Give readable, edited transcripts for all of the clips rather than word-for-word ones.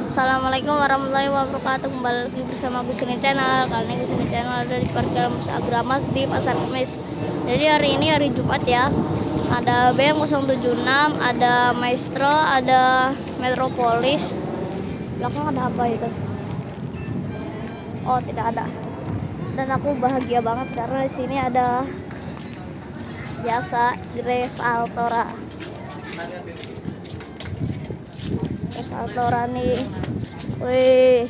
Assalamualaikum warahmatullahi wabarakatuh. Kembali lagi bersama Gusini Channel. Kali ini Gusini Channel ada di Parkir Agramas di Pasar Kemis. Jadi hari ini hari Jumat ya. Ada BM 076, ada Maestro, ada Metropolis. Belakang ada apa itu? Oh, tidak ada. Dan aku bahagia banget karena di sini ada biasa Grace Altora. Grace Altora nih. Wih.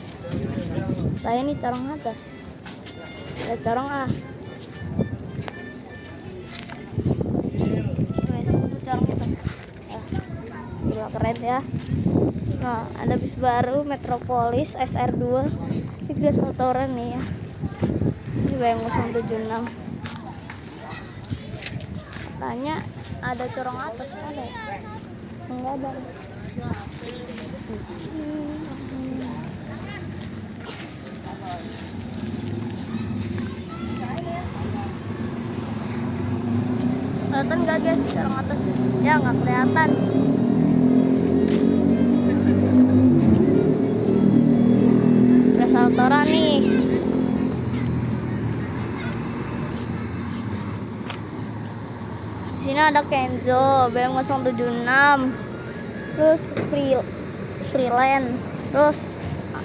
Nah ini corong atas. Ada corong ah. Wes, itu corong kita. Gila keren ya. Nah, ada bis baru Metropolis SR2. Ini Grace Altora nih ya. Ini BM 076. Katanya ada corong atas ada. Enggak ada. Kelihatan gak guys corong atas? Ya nggak kelihatan. Grace Altora nih. Di sini ada Kenzo BM 076, terus Freeland, terus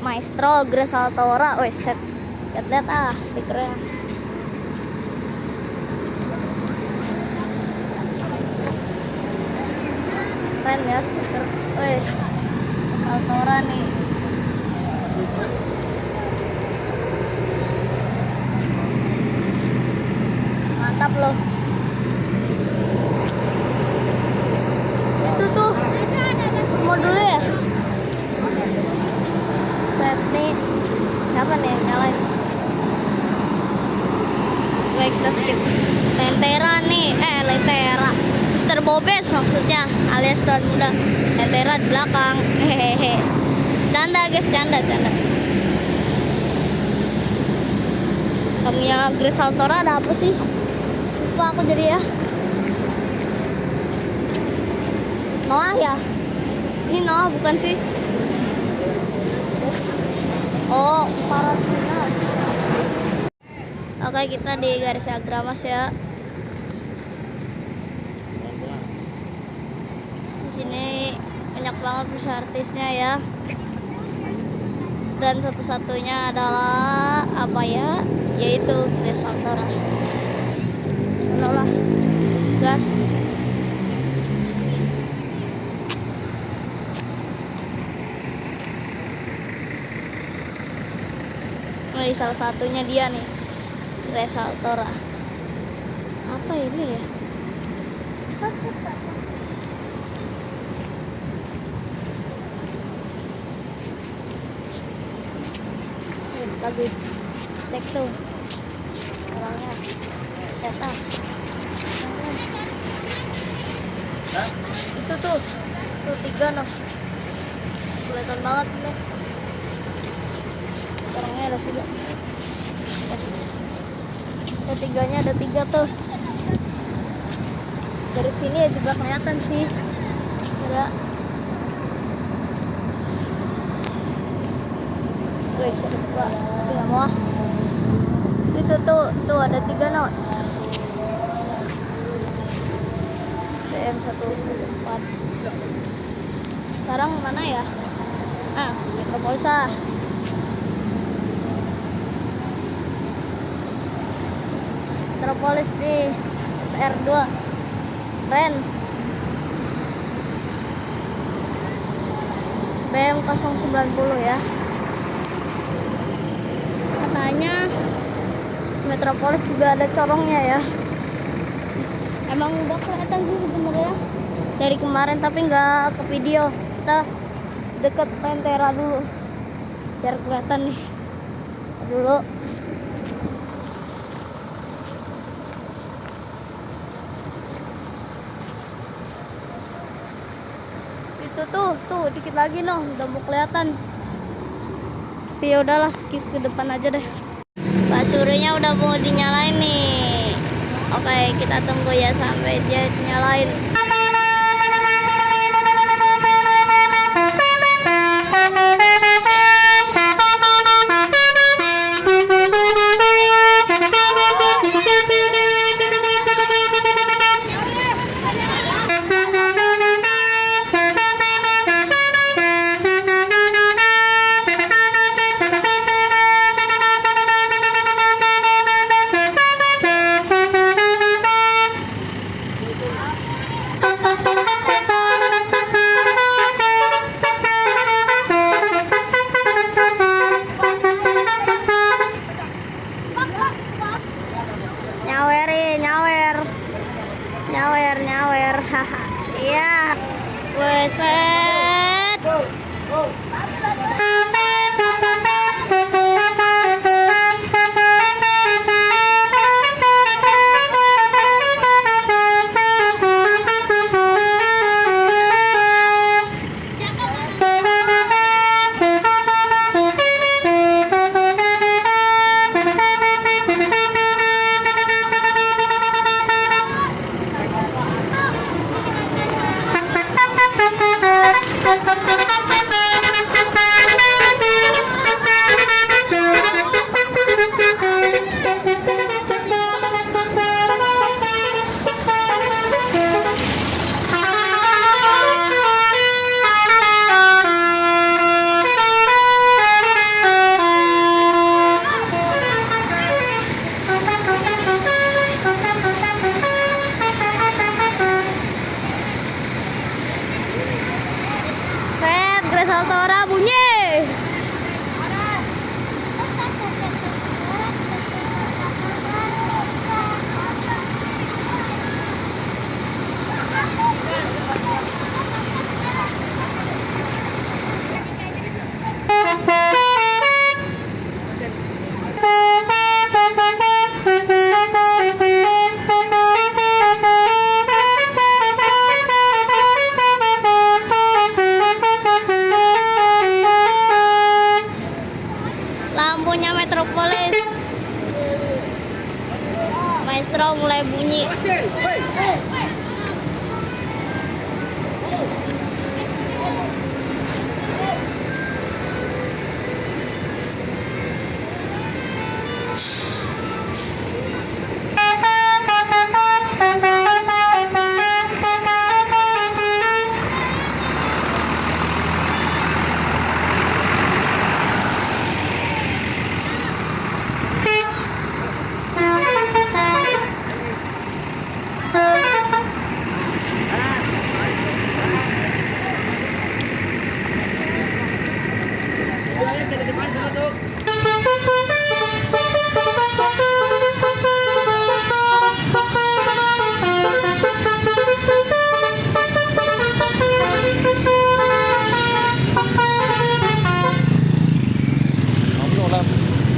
Maestro, Grace Altora. Wes set, lihat ah stikernya. Keren ya stiker. Wih, Grace Altora nih. Mantap loh. Itu tuh mau dulu ya. Set nih. Siapa nih yang nyalain? Baik, kita skip. Lentera nih. Lentera. Mr. Bobes maksudnya, alias tuan muda. Lentera di belakang. Hehehe. Canda guys, canda. Kamunya Grace Altora ada apa sih? Lupa aku jadi ya. Noah ya? Ini Noah bukan sih? Oh, Paratina. Oke, kita di garis Agramas ya. Di sini banyak banget artisnya ya. Dan satu-satunya adalah apa ya? Yaitu Grace Altora. Lah, gas. Oh, salah satunya dia nih, Grace Altora. Apa ini ya? Lagi cek tuh orangnya. Lihat ah. Itu tuh 3 noh. Kelihatan banget nih. Orangnya ada 3. Tiganya ada 3 tuh. Dari sini ya juga kelihatan sih. Ada. Wih, coba. Tidak mau. Itu tuh ada 3 noh. BM 114. Sekarang mana ya? Metropolis ah. Metropolis di SR2 keren. BM 090 ya. Katanya Metropolis juga ada corongnya ya. Emang udah kelihatan sih sebenarnya dari kemarin, tapi nggak ke video. Kita deket Lentera dulu biar kelihatan nih dulu. Itu tuh dikit lagi noh, udah mau kelihatan. Tapi ya udahlah, skip ke depan aja deh. Pak Suryanya udah mau dinyalain nih. Oke, kita tunggu ya sampai dia nyalain. distro mulai bunyi.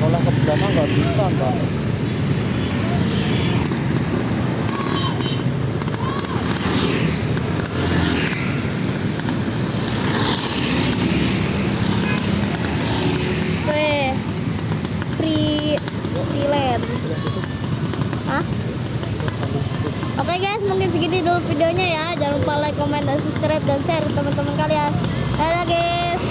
Kalau ke belakang nggak bisa, Mbak. Freelance. Hah? Oke guys, mungkin segini dulu videonya ya. Jangan lupa like, comment, dan subscribe dan share ke teman-teman kalian. Dadah guys.